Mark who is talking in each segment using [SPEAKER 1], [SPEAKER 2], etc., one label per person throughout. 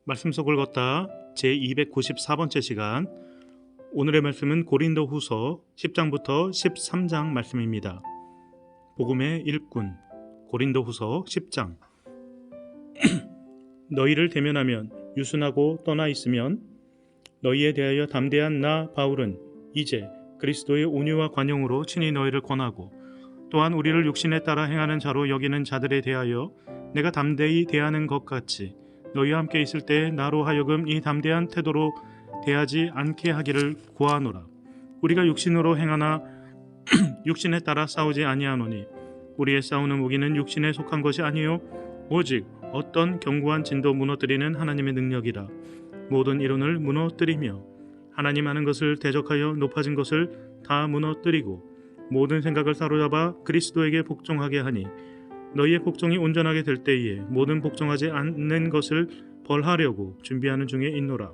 [SPEAKER 1] 말씀 속을 걷다 제294번째 시간. 오늘의 말씀은 고린도후서 10장부터 13장 말씀입니다. 복음의 일꾼 고린도후서 10장. 너희를 대면하면 유순하고 떠나 있으면 너희에 대하여 담대한 나 바울은 이제 그리스도의 온유와 관용으로 친히 너희를 권하고 또한 우리를 육신에 따라 행하는 자로 여기는 자들에 대하여 내가 담대히 대하는 것 같이 너희와 함께 있을 때 나로 하여금 이 담대한 태도로 대하지 않게 하기를 구하노라. 우리가 육신으로 행하나 육신에 따라 싸우지 아니하노니 우리의 싸우는 무기는 육신에 속한 것이 아니요 오직 어떤 견고한 진도 무너뜨리는 하나님의 능력이라. 모든 이론을 무너뜨리며 하나님 하는 것을 대적하여 높아진 것을 다 무너뜨리고 모든 생각을 사로잡아 그리스도에게 복종하게 하니 너희의 복종이 온전하게 될 때에 모든 복종하지 않는 것을 벌하려고 준비하는 중에 있노라.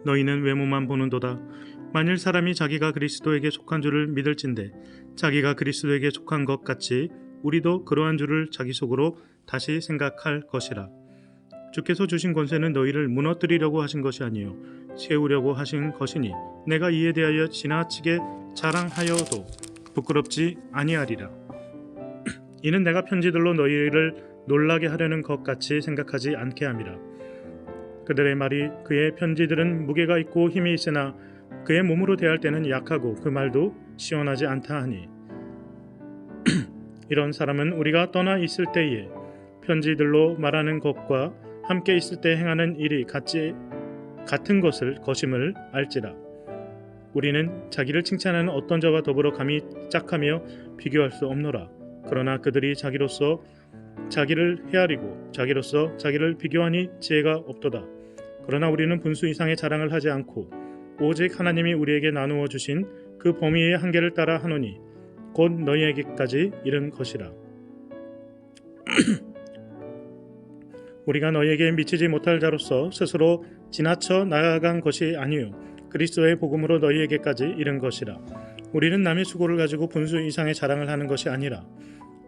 [SPEAKER 1] 너희는 외모만 보는도다. 만일 사람이 자기가 그리스도에게 속한 줄을 믿을진대 자기가 그리스도에게 속한 것 같이 우리도 그러한 줄을 자기 속으로 다시 생각할 것이라. 주께서 주신 권세는 너희를 무너뜨리려고 하신 것이 아니요 세우려고 하신 것이니 내가 이에 대하여 지나치게 자랑하여도 부끄럽지 아니하리라. 이는 내가 편지들로 너희를 놀라게 하려는 것 같이 생각하지 않게 함이라. 그들의 말이 그의 편지들은 무게가 있고 힘이 있으나 그의 몸으로 대할 때는 약하고 그 말도 시원하지 않다 하니 이런 사람은 우리가 떠나 있을 때에 편지들로 말하는 것과 함께 있을 때 행하는 일이 같은 것임을 알지라. 우리는 자기를 칭찬하는 어떤 자와 더불어 감히 짝하며 비교할 수 없노라. 그러나 그들이 자기로서 자기를 헤아리고 자기로서 자기를 비교하니 지혜가 없도다. 그러나 우리는 분수 이상의 자랑을 하지 않고 오직 하나님이 우리에게 나누어 주신 그 범위의 한계를 따라 하노니 곧 너희에게까지 이른 것이라. 우리가 너희에게 미치지 못할 자로서 스스로 지나쳐 나아간 것이 아니요 그리스도의 복음으로 너희에게까지 이른 것이라. 우리는 남의 수고를 가지고 분수 이상의 자랑을 하는 것이 아니라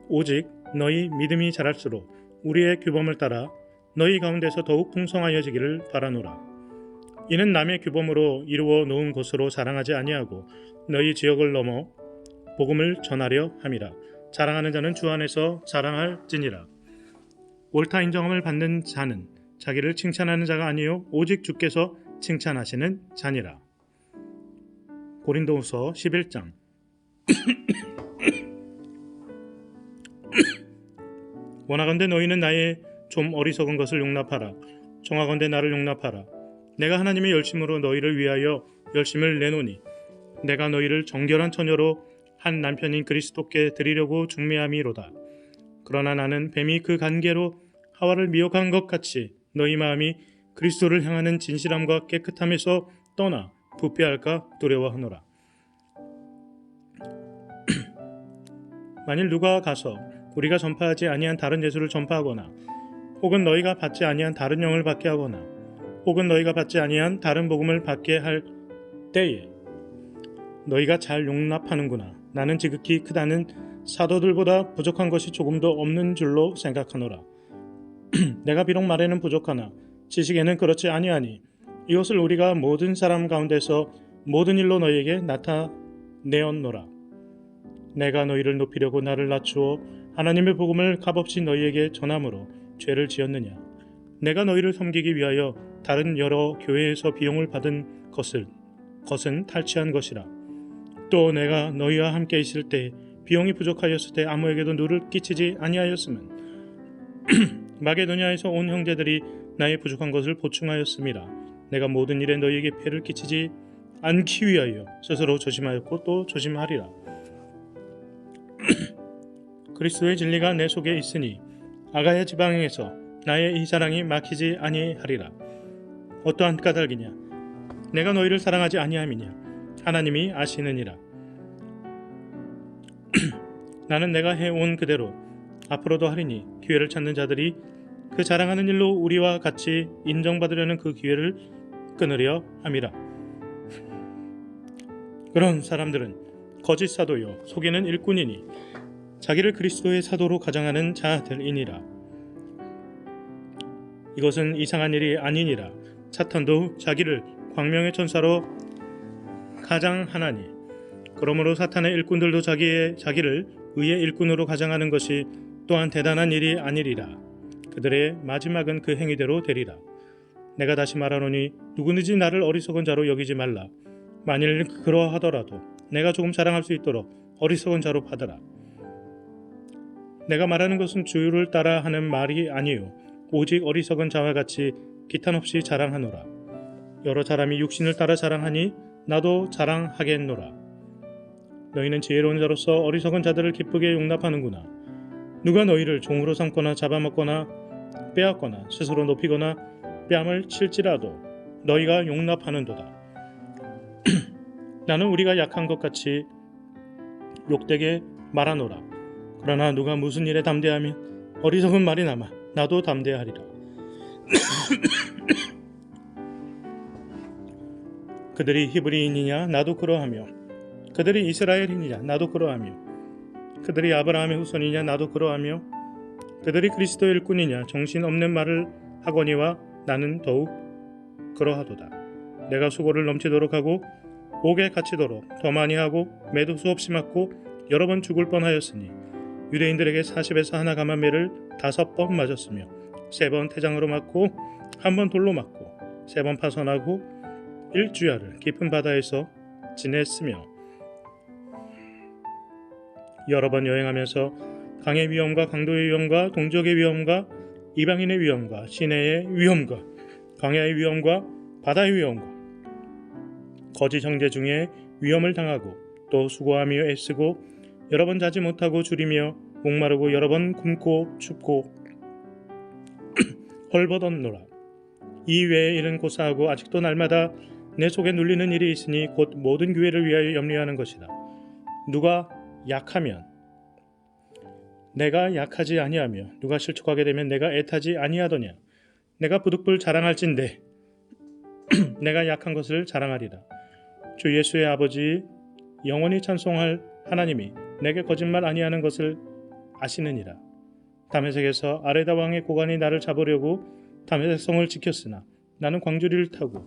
[SPEAKER 1] 오직 너희 믿음이 자랄수록 우리의 규범을 따라 너희 가운데서 더욱 풍성하여지기를 바라노라. 이는 남의 규범으로 이루어 놓은 것으로 자랑하지 아니하고 너희 지역을 넘어 복음을 전하려 함이라. 자랑하는 자는 주 안에서 자랑할지니라. 옳다 인정함을 받는 자는 자기를 칭찬하는 자가 아니요 오직 주께서 칭찬하시는 자니라. 고린도후서 11장. 원하건대 너희는 나의 좀 어리석은 것을 용납하라. 정하건대 나를 용납하라. 내가 하나님의 열심으로 너희를 위하여 열심을 내노니 내가 너희를 정결한 처녀로 한 남편인 그리스도께 드리려고 중매함이로다. 그러나 나는 뱀이 그 간계로 하와를 미혹한 것 같이 너희 마음이 그리스도를 향하는 진실함과 깨끗함에서 떠나 부패할까 두려워하노라. 만일 누가 가서 우리가 전파하지 아니한 다른 예수를 전파하거나 혹은 너희가 받지 아니한 다른 영을 받게 하거나 혹은 너희가 받지 아니한 다른 복음을 받게 할 때에 너희가 잘 용납하는구나. 나는 지극히 크다는 사도들보다 부족한 것이 조금도 없는 줄로 생각하노라. 내가 비록 말에는 부족하나 지식에는 그렇지 아니하니 이것을 우리가 모든 사람 가운데서 모든 일로 너희에게 나타내었노라. 내가 너희를 높이려고 나를 낮추어 하나님의 복음을 값없이 너희에게 전함으로 죄를 지었느냐. 내가 너희를 섬기기 위하여 다른 여러 교회에서 비용을 받은 것은 탈취한 것이라. 또 내가 너희와 함께 있을 때 비용이 부족하였을 때 아무에게도 누를 끼치지 아니하였으면 마게도냐에서 온 형제들이 나의 부족한 것을 보충하였음이라. 내가 모든 일에 너희에게 폐를 끼치지 않기 위하여 스스로 조심하였고 또 조심하리라. 그리스도의 진리가 내 속에 있으니 아가야 지방에서 나의 이 사랑이 막히지 아니하리라. 어떠한 까닭이냐? 내가 너희를 사랑하지 아니함이냐? 하나님이 아시느니라. 나는 내가 해온 그대로 앞으로도 하리니 기회를 찾는 자들이 그 자랑하는 일로 우리와 같이 인정받으려는 그 기회를 끊으려 함이라. 그런 사람들은 거짓 사도요 속이는 일꾼이니 자기를 그리스도의 사도로 가장하는 자들이니라. 이것은 이상한 일이 아니니라. 사탄도 자기를 광명의 천사로 가장하나니 그러므로 사탄의 일꾼들도 자기를 의의 일꾼으로 가장하는 것이 또한 대단한 일이 아니리라. 그들의 마지막은 그 행위대로 되리라. 내가 다시 말하노니 누구든지 나를 어리석은 자로 여기지 말라. 만일 그러하더라도 내가 조금 자랑할 수 있도록 어리석은 자로 받으라. 내가 말하는 것은 주유를 따라 하는 말이 아니요 오직 어리석은 자와 같이 기탄 없이 자랑하노라. 여러 사람이 육신을 따라 자랑하니 나도 자랑하겠노라. 너희는 지혜로운 자로서 어리석은 자들을 기쁘게 용납하는구나. 누가 너희를 종으로 삼거나 잡아먹거나 빼앗거나 스스로 높이거나 뺨을 칠지라도 너희가 용납하는도다. 나는 우리가 약한 것 같이 욕되게 말하노라. 그러나 누가 무슨 일에 담대하면 어리석은 말이 남아 나도 담대하리라. 그들이 히브리인이냐 나도 그러하며 그들이 이스라엘인이냐 나도 그러하며 그들이 아브라함의 후손이냐 나도 그러하며 그들이 그리스도의 일꾼이냐 정신없는 말을 하거니와 나는 더욱 그러하도다. 내가 수고를 넘치도록 하고 옥에 갇히도록 더 많이 하고 매도 수없이 맞고 여러 번 죽을 뻔하였으니 유대인들에게 40에서 하나 감한매를 5번 맞았으며 3번 태장으로 맞고 1번 돌로 맞고 3번 파선하고 1주야를 깊은 바다에서 지냈으며 여러 번 여행하면서 강의 위험과 강도의 위험과 동족의 위험과 이방인의 위험과 시내의 위험과 광야의 위험과 바다의 위험과 거짓 형제 중에 위험을 당하고 또 수고하며 애쓰고 여러 번 자지 못하고 줄이며 목마르고 여러 번 굶고 춥고 헐벗었노라. 이 외의 일은 고사하고 아직도 날마다 내 속에 눌리는 일이 있으니 곧 모든 교회를 위하여 염려하는 것이다. 누가 약하면 내가 약하지 아니하며 누가 실족하게 되면 내가 애타지 아니하더냐. 내가 부득불 자랑할진대 내가 약한 것을 자랑하리라. 주 예수의 아버지 영원히 찬송할 하나님이 내게 거짓말 아니하는 것을 아시느니라. 다메섹에서 아레다 왕의 고관이 나를 잡으려고 다메섹 성을 지켰으나 나는 광주리를 타고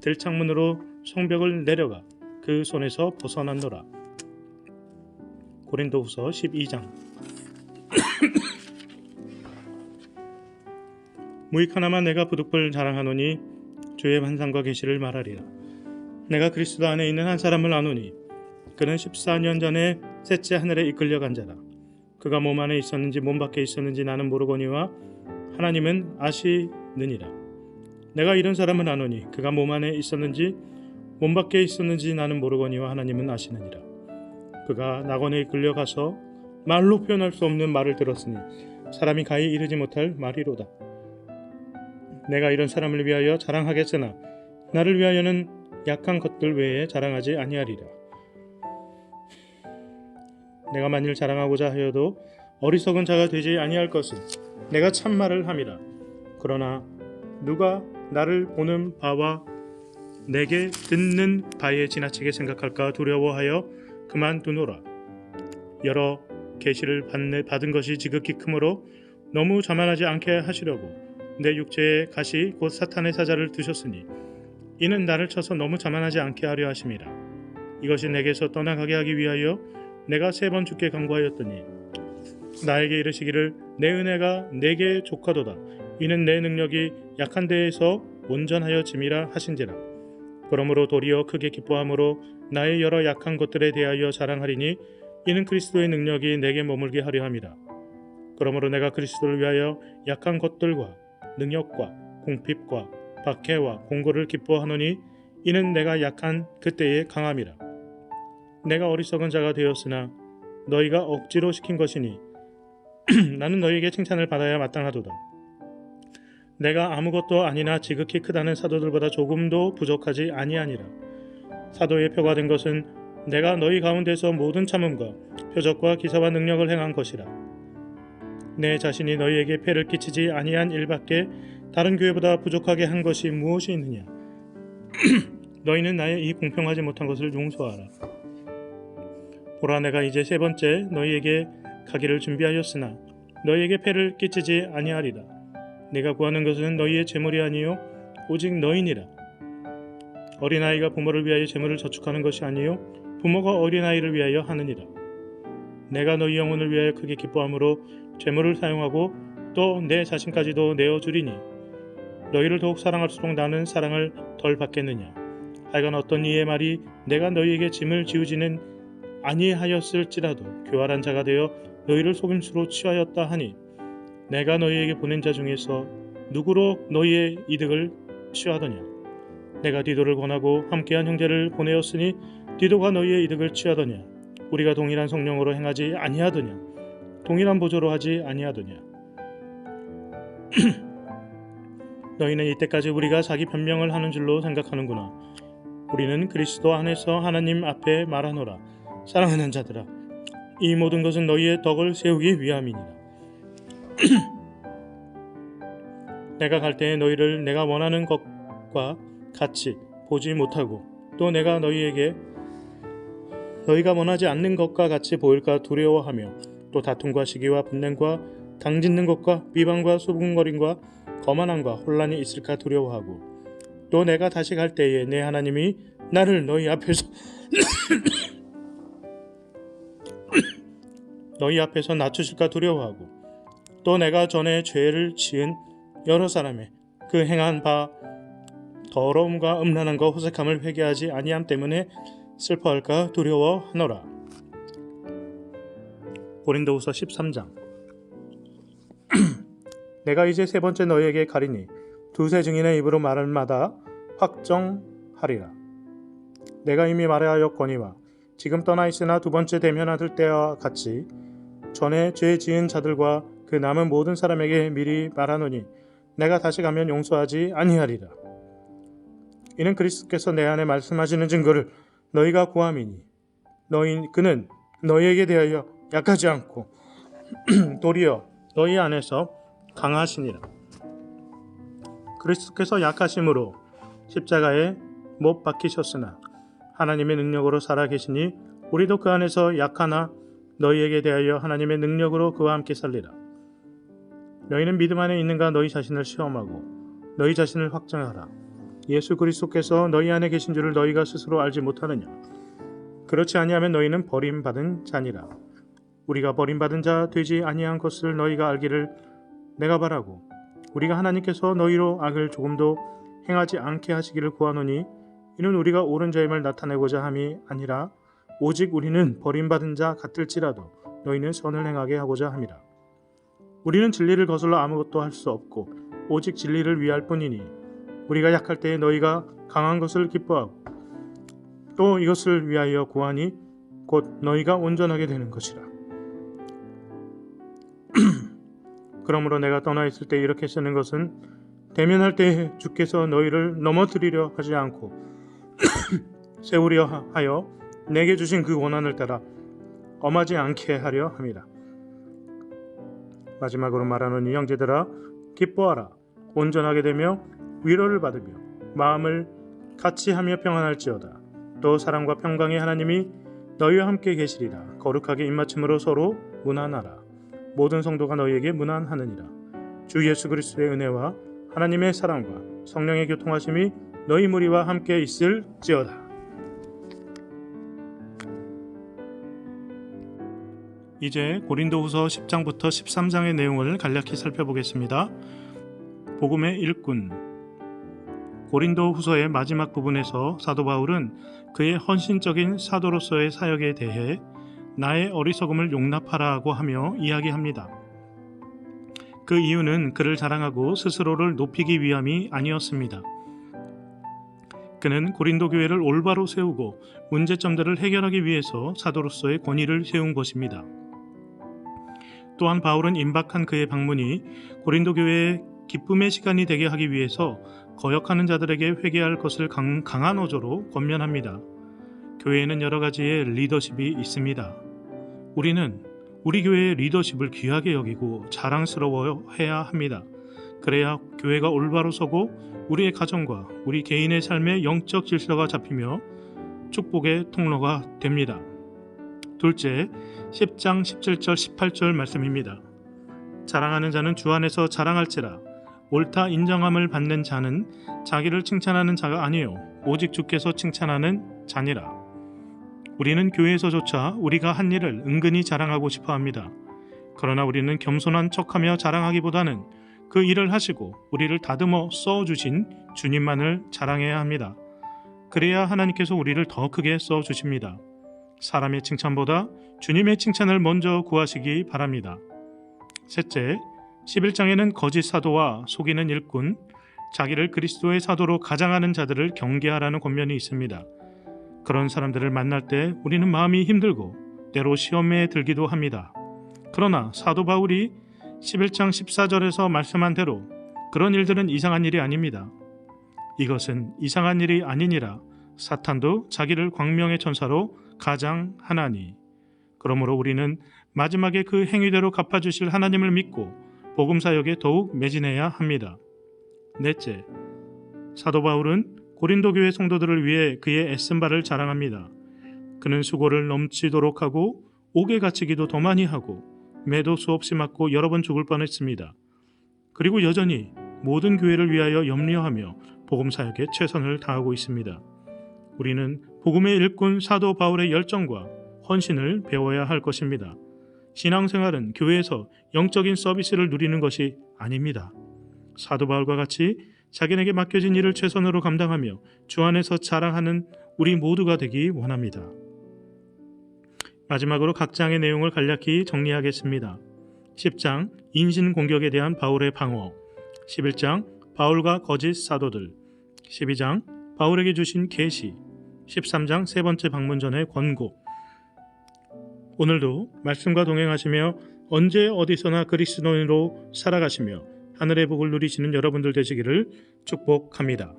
[SPEAKER 1] 들창문으로 성벽을 내려가 그 손에서 벗어났노라. 고린도후서 12장. 무익 하나만 내가 부득불 자랑하노니 주의 환상과 계시를 말하리라. 내가 그리스도 안에 있는 한 사람을 아노니 그는 14년 전에 셋째 하늘에 이끌려간 자라. 그가 몸 안에 있었는지 몸 밖에 있었는지 나는 모르거니와 하나님은 아시느니라. 내가 이런 사람을 아노니 그가 몸 안에 있었는지 몸 밖에 있었는지 나는 모르거니와 하나님은 아시느니라. 그가 낙원에 이끌려가서 말로 표현할 수 없는 말을 들었으니 사람이 가히 이르지 못할 말이로다. 내가 이런 사람을 위하여 자랑하겠으나 나를 위하여는 약한 것들 외에 자랑하지 아니하리라. 내가 만일 자랑하고자 하여도 어리석은 자가 되지 아니할 것은 내가 참말을 함이라. 그러나 누가 나를 보는 바와 내게 듣는 바에 지나치게 생각할까 두려워하여 그만두노라. 여러 계시를 받은 것이 지극히 크므로 너무 자만하지 않게 하시려고 내 육체에 가시 곧 사탄의 사자를 두셨으니 이는 나를 쳐서 너무 자만하지 않게 하려 하심이라. 이것이 내게서 떠나가게 하기 위하여 내가 3번 주께 간구하였더니 나에게 이르시기를 내 은혜가 내게 족하도다. 이는 내 능력이 약한 데에서 온전하여 짐이라 하신지라. 그러므로 도리어 크게 기뻐함으로 나의 여러 약한 것들에 대하여 자랑하리니 이는 그리스도의 능력이 내게 머물게 하려 함이라. 그러므로 내가 그리스도를 위하여 약한 것들과 능력과 궁핍과 박해와 공고를 기뻐하노니 이는 내가 약한 그때의 강함이라. 내가 어리석은 자가 되었으나 너희가 억지로 시킨 것이니 나는 너희에게 칭찬을 받아야 마땅하도다. 내가 아무것도 아니나 지극히 크다는 사도들보다 조금도 부족하지 아니하니라. 사도의 표가 된 것은 내가 너희 가운데서 모든 참음과 표적과 기사와 능력을 행한 것이라. 내 자신이 너희에게 폐를 끼치지 아니한 일밖에 다른 교회보다 부족하게 한 것이 무엇이 있느냐. 너희는 나의 이 공평하지 못한 것을 용서하라. 보라, 내가 이제 3번째 너희에게 가기를 준비하였으나 너희에게 폐를 끼치지 아니하리라. 내가 구하는 것은 너희의 재물이 아니요 오직 너희니라. 어린아이가 부모를 위하여 재물을 저축하는 것이 아니요 부모가 어린아이를 위하여 하느니라. 내가 너희 영혼을 위하여 크게 기뻐함으로 재물을 사용하고 또 내 자신까지도 내어주리니 너희를 더욱 사랑할수록 나는 사랑을 덜 받겠느냐. 하여간 어떤 이의 말이 내가 너희에게 짐을 지우지는 아니하였을지라도 교활한 자가 되어 너희를 속임수로 취하였다 하니 내가 너희에게 보낸 자 중에서 누구로 너희의 이득을 취하더냐. 내가 디도를 권하고 함께한 형제를 보내었으니 디도가 너희의 이득을 취하더냐. 우리가 동일한 성령으로 행하지 아니하더냐. 동일한 보조로 하지 아니하더냐. 너희는 이때까지 우리가 자기 변명을 하는 줄로 생각하는구나. 우리는 그리스도 안에서 하나님 앞에 말하노라. 사랑하는 자들아, 이 모든 것은 너희의 덕을 세우기 위함이니라. 내가 갈 때에 너희를 내가 원하는 것과 같이 보지 못하고 또 내가 너희에게 너희가 원하지 않는 것과 같이 보일까 두려워하며 또 다툼과 시기와 분냄과 당짓는 것과 비방과 수군거림과 거만함과 혼란이 있을까 두려워하고 또 내가 다시 갈 때에 내 하나님이 나를 너희 앞에서 너희 앞에서 낮추실까 두려워하고 또 내가 전에 죄를 지은 여러 사람의 그 행한 바 더러움과 음란함과 호색함을 회개하지 아니함 때문에 슬퍼할까 두려워하노라. 고린도후서 13장. 내가 이제 세 번째 너희에게 가리니 두세 증인의 입으로 말할 마다 확정하리라. 내가 이미 말하였거니와 지금 떠나 있으나 두 번째 대면하실 때와 같이 전에 죄 지은 자들과 그 남은 모든 사람에게 미리 말하노니 내가 다시 가면 용서하지 아니하리라. 이는 그리스도께서 내 안에 말씀하시는 증거를 너희가 구함이니 그는 너희에게 대하여 약하지 않고 도리어 너희 안에서 강하시니라. 그리스도께서 약하심으로 십자가에 못 박히셨으나 하나님의 능력으로 살아계시니 우리도 그 안에서 약하나 너희에게 대하여 하나님의 능력으로 그와 함께 살리라. 너희는 믿음 안에 있는가 너희 자신을 시험하고 너희 자신을 확정하라. 예수 그리스도께서 너희 안에 계신 줄을 너희가 스스로 알지 못하느냐. 그렇지 아니하면 너희는 버림받은 자니라. 우리가 버림받은 자 되지 아니한 것을 너희가 알기를 내가 바라고 우리가 하나님께서 너희로 악을 조금도 행하지 않게 하시기를 구하노니 이는 우리가 옳은 자임을 나타내고자 함이 아니라 오직 우리는 버림받은 자 같을지라도 너희는 선을 행하게 하고자 함이라. 우리는 진리를 거슬러 아무것도 할 수 없고 오직 진리를 위할 뿐이니 우리가 약할 때에 너희가 강한 것을 기뻐하고 또 이것을 위하여 구하니 곧 너희가 온전하게 되는 것이라. 그러므로 내가 떠나 있을 때 이렇게 쓰는 것은 대면할 때에 주께서 너희를 넘어뜨리려 하지 않고 세우려 하여 내게 주신 그 원한을 따라 엄하지 않게 하려 함이라. 마지막으로 말하노니 형제들아 기뻐하라. 온전하게 되며 위로를 받으며 마음을 같이 하며 평안할지어다. 또 사랑과 평강의 하나님이 너희와 함께 계시리라. 거룩하게 입맞춤으로 서로 문안하라. 모든 성도가 너희에게 문안하느니라. 주 예수 그리스도의 은혜와 하나님의 사랑과 성령의 교통하심이 너희 무리와 함께 있을지어다. 이제 고린도후서 10장부터 13장의 내용을 간략히 살펴보겠습니다. 복음의 일꾼. 고린도후서의 마지막 부분에서 사도 바울은 그의 헌신적인 사도로서의 사역에 대해 나의 어리석음을 용납하라고 하며 이야기합니다. 그 이유는 그를 자랑하고 스스로를 높이기 위함이 아니었습니다. 그는 고린도 교회를 올바로 세우고 문제점들을 해결하기 위해서 사도로서의 권위를 세운 것입니다. 또한 바울은 임박한 그의 방문이 고린도 교회의 기쁨의 시간이 되게 하기 위해서 거역하는 자들에게 회개할 것을 강한 어조로 권면합니다. 교회에는 여러 가지의 리더십이 있습니다. 우리는 우리 교회의 리더십을 귀하게 여기고 자랑스러워해야 합니다. 그래야 교회가 올바로 서고 우리의 가정과 우리 개인의 삶의 영적 질서가 잡히며 축복의 통로가 됩니다. 둘째, 10장 17절 18절 말씀입니다. 자랑하는 자는 주 안에서 자랑할지라. 옳다 인정함을 받는 자는 자기를 칭찬하는 자가 아니요 오직 주께서 칭찬하는 자니라. 우리는 교회에서조차 우리가 한 일을 은근히 자랑하고 싶어 합니다. 그러나 우리는 겸손한 척하며 자랑하기보다는 그 일을 하시고 우리를 다듬어 써주신 주님만을 자랑해야 합니다. 그래야 하나님께서 우리를 더 크게 써주십니다. 사람의 칭찬보다 주님의 칭찬을 먼저 구하시기 바랍니다. 셋째, 11장에는 거짓 사도와 속이는 일꾼, 자기를 그리스도의 사도로 가장하는 자들을 경계하라는 권면이 있습니다. 그런 사람들을 만날 때 우리는 마음이 힘들고 때로 시험에 들기도 합니다. 그러나 사도 바울이 11장 14절에서 말씀한 대로 그런 일들은 이상한 일이 아닙니다. 이것은 이상한 일이 아니니라 사탄도 자기를 광명의 천사로 가장하나니. 그러므로 우리는 마지막에 그 행위대로 갚아주실 하나님을 믿고 복음 사역에 더욱 매진해야 합니다. 넷째, 사도 바울은 고린도 교회 성도들을 위해 그의 애쓴 바를 자랑합니다. 그는 수고를 넘치도록 하고 옥에 갇히기도 더 많이 하고 매도 수없이 맞고 여러 번 죽을 뻔했습니다. 그리고 여전히 모든 교회를 위하여 염려하며 복음 사역에 최선을 다하고 있습니다. 우리는 복음의 일꾼 사도 바울의 열정과 헌신을 배워야 할 것입니다. 신앙생활은 교회에서 영적인 서비스를 누리는 것이 아닙니다. 사도 바울과 같이 자기에게 맡겨진 일을 최선으로 감당하며 주 안에서 자랑하는 우리 모두가 되기 원합니다. 마지막으로 각 장의 내용을 간략히 정리하겠습니다. 10장 인신공격에 대한 바울의 방어, 11장 바울과 거짓 사도들, 12장 바울에게 주신 계시, 13장 세 번째 방문 전의 권고. 오늘도 말씀과 동행하시며 언제 어디서나 그리스도인으로 살아가시며 하늘의 복을 누리시는 여러분들 되시기를 축복합니다.